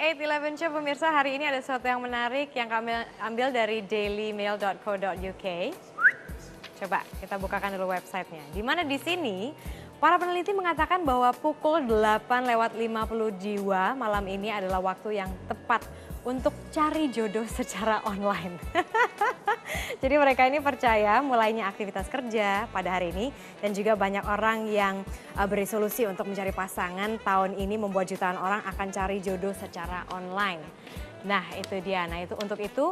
8-11 Show pemirsa, hari ini ada sesuatu yang menarik yang kami ambil dari dailymail.co.uk. Coba kita bukakan dulu websitenya. Di mana di sini para peneliti mengatakan bahwa pukul 8:50 jiwa malam ini adalah waktu yang tepat untuk cari jodoh secara online. Jadi mereka ini percaya mulainya aktivitas kerja pada hari ini dan juga banyak orang yang beresolusi untuk mencari pasangan tahun ini membuat jutaan orang akan cari jodoh secara online. Nah itu dia, untuk itu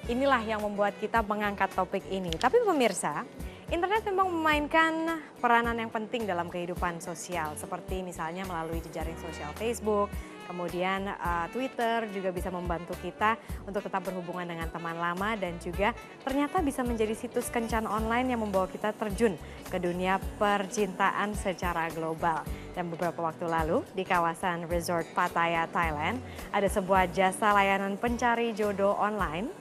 inilah yang membuat kita mengangkat topik ini. Tapi pemirsa, internet memang memainkan peranan yang penting dalam kehidupan sosial. Seperti misalnya melalui jejaring sosial Facebook, kemudian Twitter juga bisa membantu kita untuk tetap berhubungan dengan teman lama. Dan juga ternyata bisa menjadi situs kencan online yang membawa kita terjun ke dunia percintaan secara global. Dan beberapa waktu lalu di kawasan resort Pattaya, Thailand, ada sebuah jasa layanan pencari jodoh online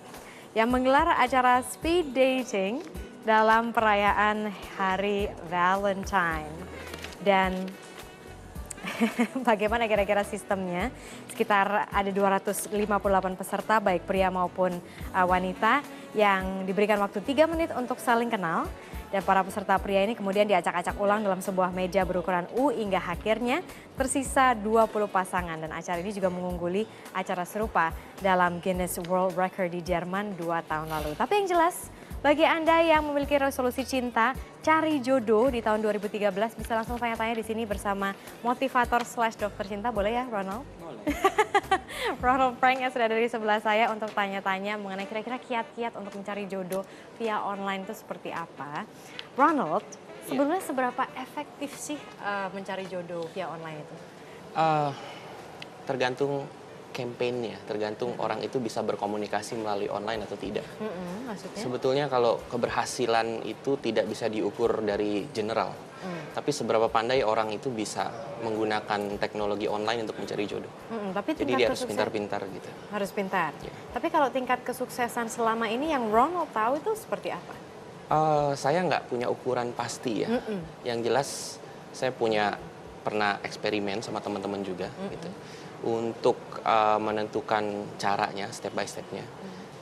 yang menggelar acara speed dating dalam perayaan Hari Valentine. Dan bagaimana kira-kira sistemnya? Sekitar ada 258 peserta baik pria maupun wanita yang diberikan waktu 3 menit untuk saling kenal. Dan para peserta pria ini kemudian diacak-acak ulang dalam sebuah meja berukuran U hingga akhirnya tersisa 20 pasangan. Dan acara ini juga mengungguli acara serupa dalam Guinness World Record di Jerman 2 tahun lalu. Tapi yang jelas, bagi Anda yang memiliki resolusi cinta, cari jodoh di tahun 2013 bisa langsung tanya-tanya di sini bersama motivator / dokter cinta. Boleh ya Ronald? Boleh. Ronald Frank yang sudah dari sebelah saya untuk tanya-tanya mengenai kira-kira kiat-kiat untuk mencari jodoh via online itu seperti apa. Ronald, sebenarnya seberapa efektif sih mencari jodoh via online itu? Tergantung campaign-nya, tergantung orang itu bisa berkomunikasi melalui online atau tidak. Maksudnya? Sebetulnya kalau keberhasilan itu tidak bisa diukur dari general. Tapi seberapa pandai orang itu bisa menggunakan teknologi online untuk mencari jodoh. Jadi dia harus pintar-pintar gitu. Harus pintar. Ya. Tapi kalau tingkat kesuksesan selama ini yang Ronald tahu itu seperti apa? Saya nggak punya ukuran pasti ya. Yang jelas saya pernah eksperimen sama teman-teman juga gitu. Untuk menentukan caranya, step by stepnya.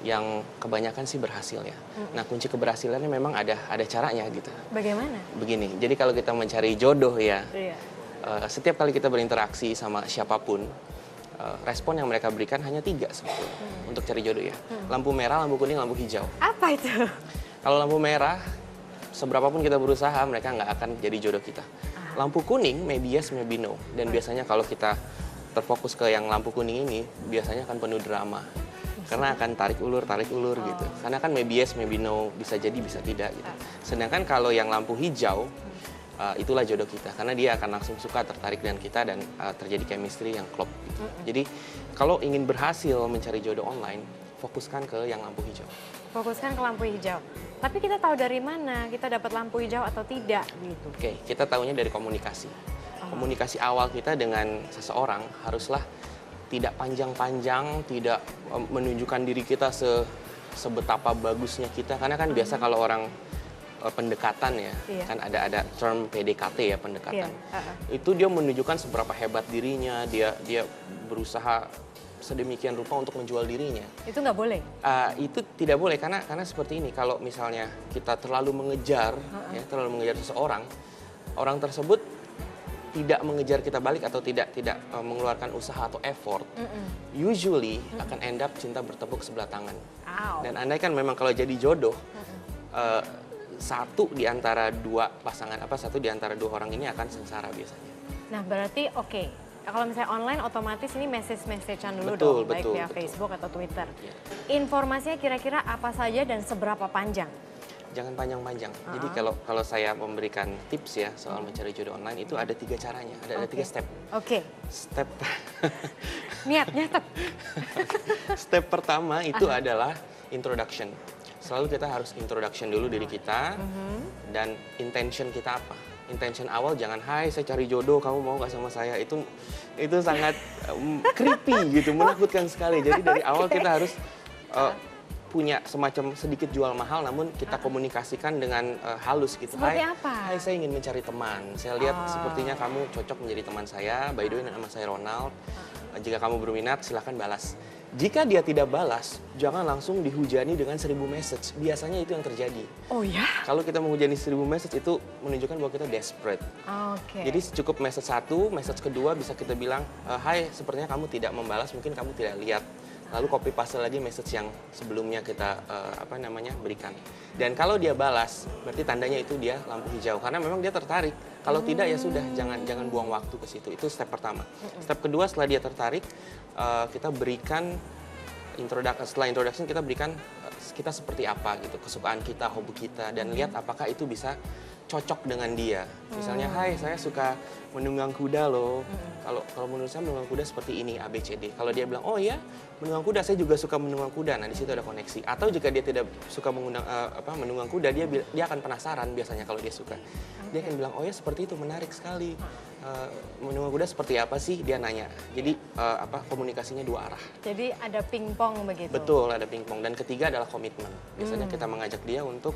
Yang kebanyakan sih berhasil ya. Nah kunci keberhasilannya memang ada caranya gitu. Bagaimana? Begini, jadi kalau kita mencari jodoh ya, setiap kali kita berinteraksi sama siapapun, respon yang mereka berikan hanya 3 sebetulnya untuk cari jodoh ya. Lampu merah, lampu kuning, lampu hijau. Apa itu? Kalau lampu merah, seberapapun kita berusaha mereka nggak akan jadi jodoh kita. Lampu kuning, maybe yes, maybe no. Dan biasanya kalau kita terfokus ke yang lampu kuning ini, biasanya akan penuh drama. Karena akan tarik ulur gitu. Karena kan maybe yes, maybe no, bisa jadi, bisa tidak gitu. Sedangkan kalau yang lampu hijau, itulah jodoh kita. Karena dia akan langsung suka, tertarik dengan kita dan terjadi chemistry yang klop gitu. Jadi kalau ingin berhasil mencari jodoh online, fokuskan ke yang lampu hijau. Fokuskan ke lampu hijau. Tapi kita tahu dari mana kita dapat lampu hijau atau tidak gitu. Oke, kita tahunya dari komunikasi. Komunikasi awal kita dengan seseorang haruslah tidak panjang-panjang, tidak menunjukkan diri kita sebetapa bagusnya kita. Karena kan biasa kalau orang pendekatan ya, kan ada term PDKT ya, pendekatan. Itu dia menunjukkan seberapa hebat dirinya, dia berusaha sedemikian rupa untuk menjual dirinya. Itu nggak boleh? Itu tidak boleh karena seperti ini, kalau misalnya kita terlalu mengejar, terlalu mengejar seseorang, orang tersebut tidak mengejar kita balik atau tidak mengeluarkan usaha atau effort, usually akan end up cinta bertepuk sebelah tangan. Dan andai kan memang kalau jadi jodoh, satu di antara 2 pasangan satu di antara 2 orang ini akan sengsara biasanya. Nah berarti kalau misalnya online otomatis ini message-an dulu betul, baik via Facebook atau Twitter. Informasinya kira-kira apa saja dan seberapa panjang? Jangan panjang-panjang. Jadi kalau saya memberikan tips ya soal mencari jodoh online itu ada 3 caranya, ada 3 step. Step nyatet. Step pertama itu adalah introduction. Selalu kita harus introduction dulu diri kita dan intention kita apa. Intention awal jangan, hai saya cari jodoh, kamu mau gak sama saya? Itu sangat creepy gitu, menakutkan sekali. Jadi dari awal kita harus punya semacam sedikit jual mahal, namun kita komunikasikan dengan halus gitu. Seperti apa? Hai, saya ingin mencari teman. Saya lihat sepertinya kamu cocok menjadi teman saya. By the way, nama saya Ronald. Jika kamu berminat, silahkan balas. Jika dia tidak balas, jangan langsung dihujani dengan 1000 message. Biasanya itu yang terjadi. Oh ya? Kalau kita menghujani 1000 message itu menunjukkan bahwa kita desperate. Oke. Jadi cukup message 1, message kedua bisa kita bilang, hai, sepertinya kamu tidak membalas, mungkin kamu tidak lihat. Lalu copy paste lagi message yang sebelumnya kita berikan. Dan kalau dia balas, berarti tandanya itu dia lampu hijau karena memang dia tertarik. Kalau tidak ya sudah, jangan buang waktu ke situ. Itu step pertama. Step kedua, setelah dia tertarik, kita berikan setelah introduction kita berikan kita seperti apa gitu, kesukaan kita, hobi kita, dan lihat apakah itu bisa cocok dengan dia. Misalnya, hai, saya suka menunggang kuda loh. Kalau menurut saya menunggang kuda seperti ini, A, B, C, D. Kalau dia bilang, oh iya, menunggang kuda, saya juga suka menunggang kuda. Nah, di situ ada koneksi. Atau jika dia tidak suka menunggang kuda, dia akan penasaran biasanya kalau dia suka. Dia akan bilang, oh ya seperti itu, menarik sekali. Menunggang kuda seperti apa sih? Dia nanya. Jadi komunikasinya dua arah. Jadi ada pingpong begitu? Betul, ada pingpong. Dan ketiga adalah komitmen. Biasanya kita mengajak dia untuk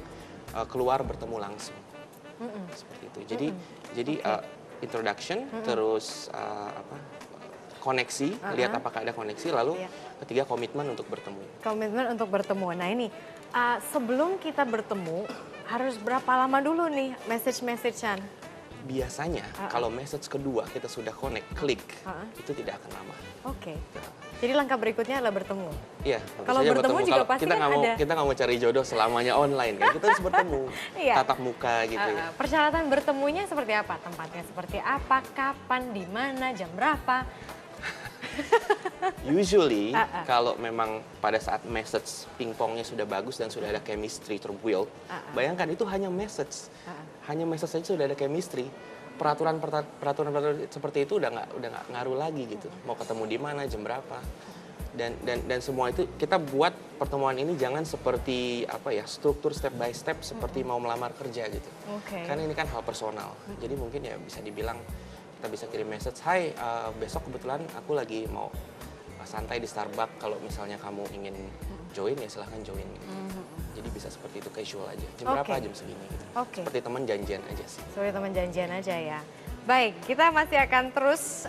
keluar bertemu langsung. Seperti itu. Jadi introduction, terus koneksi, lihat apakah ada koneksi, lalu ketiga komitmen untuk bertemu. Komitmen untuk bertemu. Nah ini sebelum kita bertemu harus berapa lama dulu nih message-messagean? Biasanya kalau message kedua kita sudah connect, klik, itu tidak akan lama. Oke. Jadi langkah berikutnya adalah bertemu. Iya. Kalau bertemu juga pasti kita kan ada. Kita nggak mau cari jodoh selamanya online kan. Kita harus bertemu, tatap muka gitu ya. Persyaratan bertemunya seperti apa? Tempatnya seperti apa? Kapan? Di mana? Jam berapa? Usually kalau memang pada saat message pingpongnya sudah bagus dan sudah ada chemistry terbuild, bayangkan itu hanya message. Hanya message saja sudah ada chemistry. Peraturan seperti itu udah nggak ngaruh lagi gitu. Mau ketemu di mana, jam berapa. Dan semua itu kita buat pertemuan ini jangan seperti struktur step by step seperti mau melamar kerja gitu. Karena ini kan hal personal. Jadi mungkin ya bisa dibilang kita bisa kirim message, hai, besok kebetulan aku lagi mau santai di Starbucks, kalau misalnya kamu ingin join ya silahkan join. Jadi bisa seperti itu, casual aja. Jam berapa? Jam segini gitu. Seperti teman janjian aja sih. Seperti teman janjian aja ya. Baik, kita masih akan terus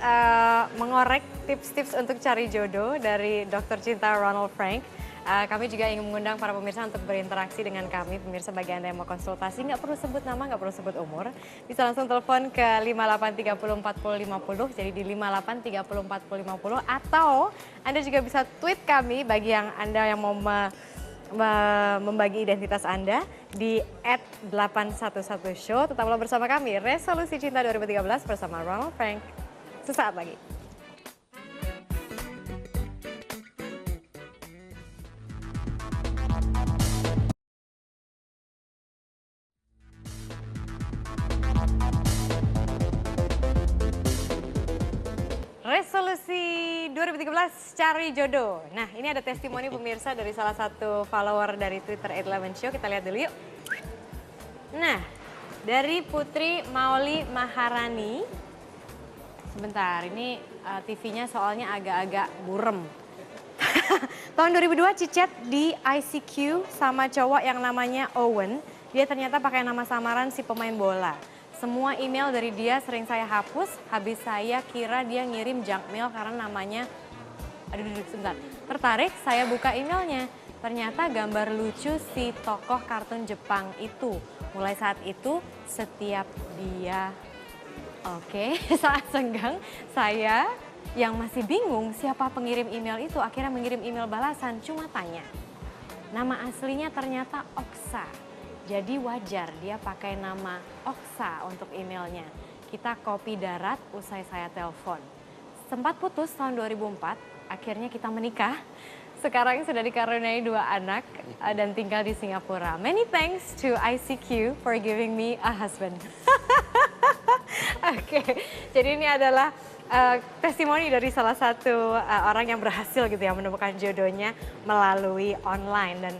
mengorek tips-tips untuk cari jodoh dari Dr. Cinta Ronald Frank. Kami juga ingin mengundang para pemirsa untuk berinteraksi dengan kami. Pemirsa bagi Anda yang mau konsultasi, nggak perlu sebut nama, nggak perlu sebut umur. Bisa langsung telepon ke 58304050, jadi di 58304050. Atau Anda juga bisa tweet kami bagi yang Anda yang mau membagi identitas Anda di @811show. Tetaplah bersama kami, Resolusi Cinta 2013 bersama Ronald Frank. Sesaat lagi. Resolusi 2013 cari jodoh. Nah, ini ada testimoni pemirsa dari salah satu follower dari Twitter @11show. Kita lihat dulu yuk. Nah, dari Putri Mauli Maharani. Sebentar, ini TV-nya soalnya agak-agak burem. Tahun 2002 Cicet di ICQ sama cowok yang namanya Owen. Dia ternyata pakai nama samaran si pemain bola. Semua email dari dia sering saya hapus, habis saya kira dia ngirim junk mail karena namanya, sebentar, tertarik saya buka emailnya. Ternyata gambar lucu si tokoh kartun Jepang itu. Mulai saat itu setiap dia, saat senggang saya yang masih bingung siapa pengirim email itu akhirnya mengirim email balasan, cuma tanya. Nama aslinya ternyata Oksa. Jadi wajar dia pakai nama Oksa untuk emailnya. Kita copy darat usai saya telepon. Sempat putus tahun 2004, akhirnya kita menikah. Sekarang sudah dikaruniai 2 anak dan tinggal di Singapura. Many thanks to ICQ for giving me a husband. Jadi ini adalah testimoni dari salah satu orang yang berhasil gitu ya menemukan jodohnya melalui online. Dan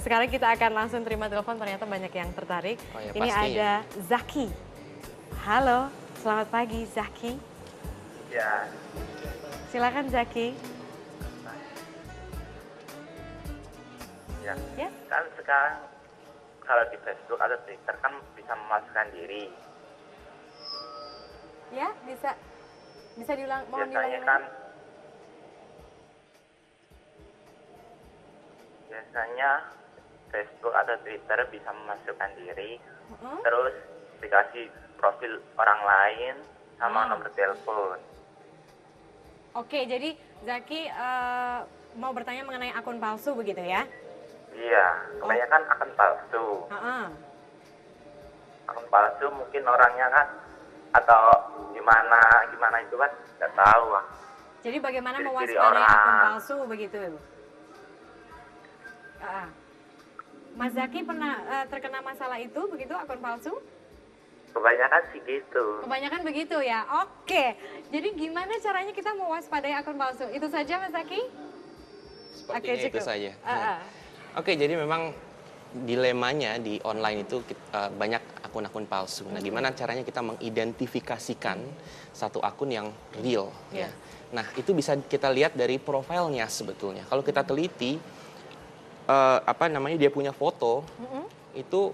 sekarang kita akan langsung terima telepon, ternyata banyak yang tertarik. Ini ada Zaki. Halo, selamat pagi Zaki. Ya. Silakan Zaki. Ya. Ya. Kan sekarang kalau di Facebook atau Twitter kan bisa memasukkan diri. Ya, bisa diulang, mohon Biasanya diulang kan Biasanya Facebook atau Twitter bisa memasukkan diri, terus dikasih profil orang lain sama nomor telepon. Oke, jadi Zaki mau bertanya mengenai akun palsu begitu ya? Iya, kebanyakan akun palsu. Heeh. Akun palsu mungkin orangnya kan atau gimana itu kan nggak tahu. Jadi bagaimana Ciri-ciri mewaspadai akun orang. palsu begitu? Mas Zaki pernah terkena masalah itu begitu akun palsu? Kebanyakan sih gitu. Kebanyakan begitu ya. Oke. Jadi gimana caranya kita mewaspadai akun palsu? Itu saja Mas Zaki? Sepertinya itu cukup. saja. Ah. Oke, jadi memang dilemanya di online itu banyak akun-akun palsu. Nah, gimana caranya kita mengidentifikasikan satu akun yang real ya. Nah, itu bisa kita lihat dari profilnya sebetulnya. Kalau kita teliti dia punya foto, itu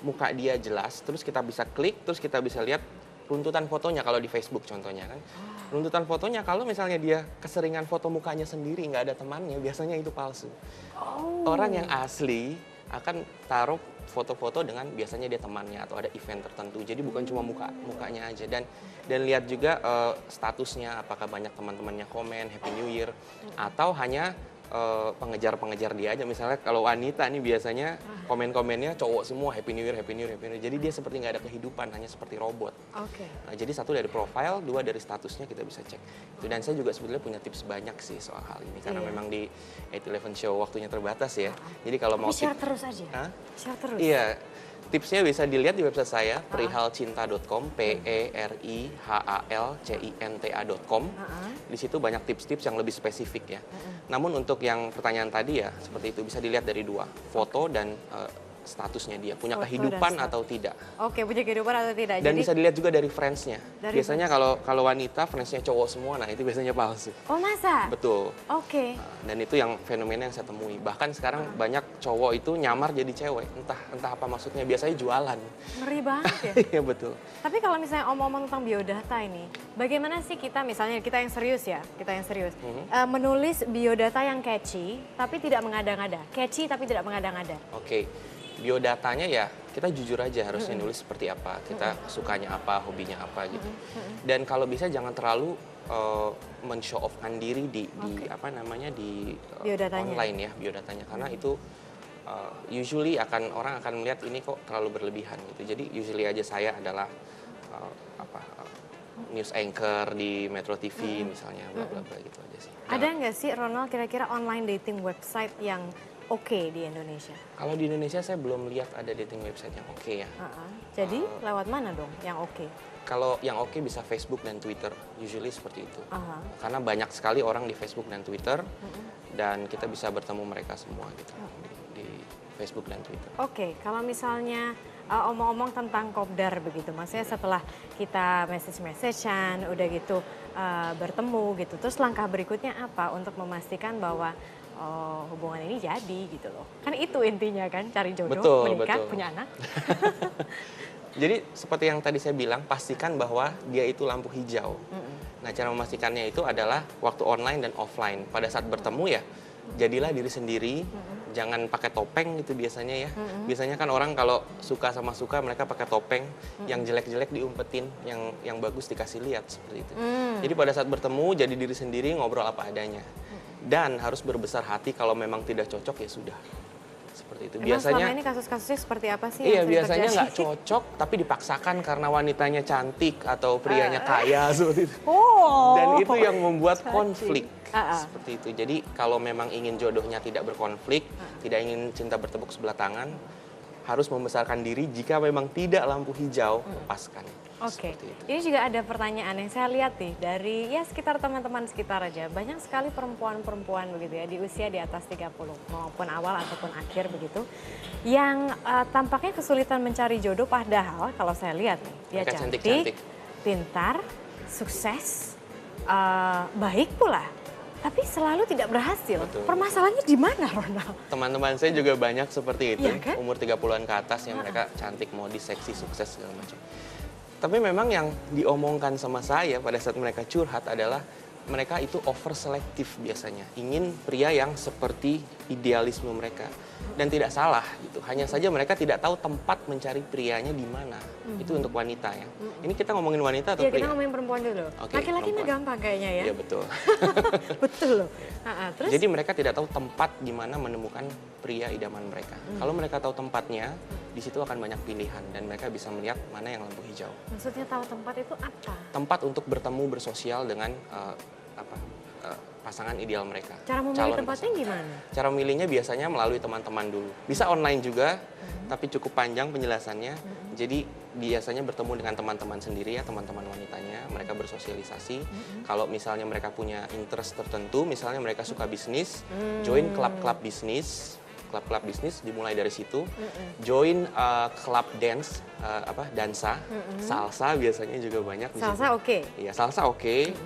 muka dia jelas, terus kita bisa klik, terus kita bisa lihat runtutan fotonya kalau di Facebook contohnya kan. Runtutan fotonya kalau misalnya dia keseringan foto mukanya sendiri, nggak ada temannya, biasanya itu palsu. Orang yang asli akan taruh foto-foto dengan biasanya dia temannya atau ada event tertentu. Jadi bukan cuma mukanya aja, dan lihat juga statusnya, apakah banyak teman-temannya komen Happy New Year atau hanya pengejar-pengejar dia aja. Misalnya kalau wanita nih biasanya komen-komennya cowok semua Happy New Year, Happy New Year, Happy New Year. Jadi dia seperti nggak ada kehidupan, hanya seperti robot. Oke. Nah, jadi satu dari profile, dua dari statusnya kita bisa cek. Itu, dan saya juga sebetulnya punya tips banyak sih soal hal ini karena memang di 8-11 show waktunya terbatas ya. Jadi kalau mau share terus aja. Hah? Share terus. Iya. Tipsnya bisa dilihat di website saya, perihalcinta.com, perihalcinta.com. Di situ banyak tips-tips yang lebih spesifik ya. Namun untuk yang pertanyaan tadi ya, seperti itu bisa dilihat dari dua, foto dan statusnya dia, punya Foto kehidupan dan atau tidak. Oke, punya kehidupan atau tidak. Dan Jadi, bisa dilihat juga dari friends-nya. Dari Biasanya kalau wanita, friends-nya cowok semua, nah itu biasanya palsu. oh masa? Betul. Oke. Dan itu yang fenomena yang saya temui. Bahkan sekarang banyak cowok itu nyamar jadi cewek. Entah apa maksudnya, biasanya jualan. Ngeri banget ya. Iya betul. Tapi kalau misalnya omong-omong tentang biodata ini, bagaimana sih kita misalnya kita yang serius ya, menulis biodata yang catchy tapi tidak mengada-ngada, catchy tapi tidak mengada-ngada. Oke. Biodatanya ya kita jujur aja harusnya nulis seperti apa, kita sukanya apa, hobinya apa gitu. Dan kalau bisa jangan terlalu men-show off-kan diri di Biodatanya. online ya, biodatanya, karena itu usually orang akan melihat ini kok terlalu berlebihan gitu. Jadi usually aja saya adalah news anchor di Metro TV misalnya, bla bla bla gitu aja sih. Ada nggak sih Ronald kira-kira online dating website yang oke di Indonesia? Kalau di Indonesia saya belum lihat ada dating website yang oke ya. Jadi lewat mana dong yang oke? Kalau yang oke bisa Facebook dan Twitter, usually seperti itu. Karena banyak sekali orang di Facebook dan Twitter, dan kita bisa bertemu mereka semua gitu di Facebook dan Twitter. Oke, kalau misalnya omong-omong tentang kopdar begitu, maksudnya setelah kita message-an, udah gitu bertemu gitu, terus langkah berikutnya apa untuk memastikan bahwa hubungan ini jadi gitu loh. Kan itu intinya kan, cari jodoh, menikah, punya anak. Jadi seperti yang tadi saya bilang, pastikan bahwa dia itu lampu hijau. Nah, cara memastikannya itu adalah waktu online dan offline. Pada saat bertemu ya, jadilah diri sendiri, jangan pakai topeng gitu biasanya ya. Biasanya kan orang kalau suka sama suka mereka pakai topeng, yang jelek-jelek diumpetin, yang bagus dikasih lihat seperti itu. Jadi pada saat bertemu jadi diri sendiri, ngobrol apa adanya. Dan harus berbesar hati kalau memang tidak cocok ya sudah. Seperti itu. Biasanya selama ini kasus-kasusnya seperti apa sih? Iya, biasanya nggak cocok tapi dipaksakan karena wanitanya cantik atau prianya kaya seperti itu. Dan itu yang membuat konflik. Seperti itu. Jadi kalau memang ingin jodohnya tidak berkonflik, tidak ingin cinta bertepuk sebelah tangan, harus membesarkan diri. Jika memang tidak lampu hijau, lepaskan. Oke, ini juga ada pertanyaan yang saya lihat nih dari ya sekitar teman-teman sekitar aja. Banyak sekali perempuan-perempuan begitu ya di usia di atas 30 maupun awal ataupun akhir begitu. Yang tampaknya kesulitan mencari jodoh, padahal kalau saya lihat nih dia cantik, pintar, sukses, baik pula. Tapi selalu tidak berhasil. Betul. Permasalahannya di mana, Ronald? Teman-teman saya juga banyak seperti itu, ya, kan? umur 30-an ke atas yang mereka cantik, modis, seksi, sukses segala macam. Tapi memang yang diomongkan sama saya pada saat mereka curhat adalah mereka itu over selektif biasanya, ingin pria yang seperti idealisme mereka. Dan tidak salah gitu, hanya saja mereka tidak tahu tempat mencari prianya di mana. Itu untuk wanita ya. Ini kita ngomongin wanita atau Iya, pria? kita ngomongin perempuan dulu. Oke, Laki-laki mah perempuan. gampang kayaknya ya. Iya betul. Betul loh. Terus? Jadi mereka tidak tahu tempat di mana menemukan pria idaman mereka. Kalau mereka tahu tempatnya, di situ akan banyak pilihan dan mereka bisa melihat mana yang lampu hijau. Maksudnya tahu tempat itu apa? Tempat untuk bertemu bersosial dengan pasangan ideal mereka. Cara memilih calon tempatnya pasangan. gimana? Cara memilihnya biasanya melalui teman-teman dulu. Bisa online juga, tapi cukup panjang penjelasannya. Jadi biasanya bertemu dengan teman-teman sendiri ya, teman-teman wanitanya. Mereka bersosialisasi. Kalau misalnya mereka punya interest tertentu, misalnya mereka suka bisnis, join klub-klub bisnis. Klub-klub bisnis dimulai dari situ. Join klub dance, dansa, salsa biasanya juga banyak. di Salsa situ. oke. Iya, salsa oke.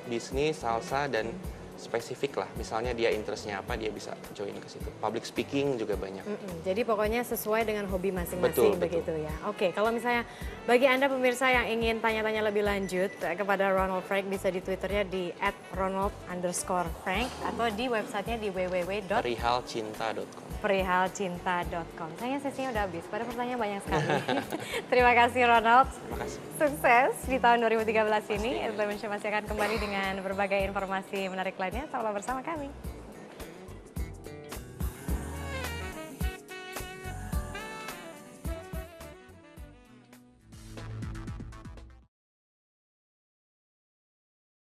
Bisnis, salsa, dan spesifik lah. Misalnya dia interestnya apa, dia bisa join ke situ. Public speaking juga banyak. Jadi pokoknya sesuai dengan hobi masing-masing Betul, begitu ya. Oke, kalau misalnya bagi Anda pemirsa yang ingin tanya-tanya lebih lanjut kepada Ronald Frank, bisa di Twitternya di @ronald_frank atau di websitenya di Perihalcinta.com. www.perihalcinta.com. Sayangnya sesinya udah habis, pada pertanyaan banyak sekali. Terima kasih Ronald. Terima kasih. Sukses di tahun 2013 ini. Entertainment Show masih akan kembali dengan berbagai informasi menarik lainnya. Tetaplah bersama kami.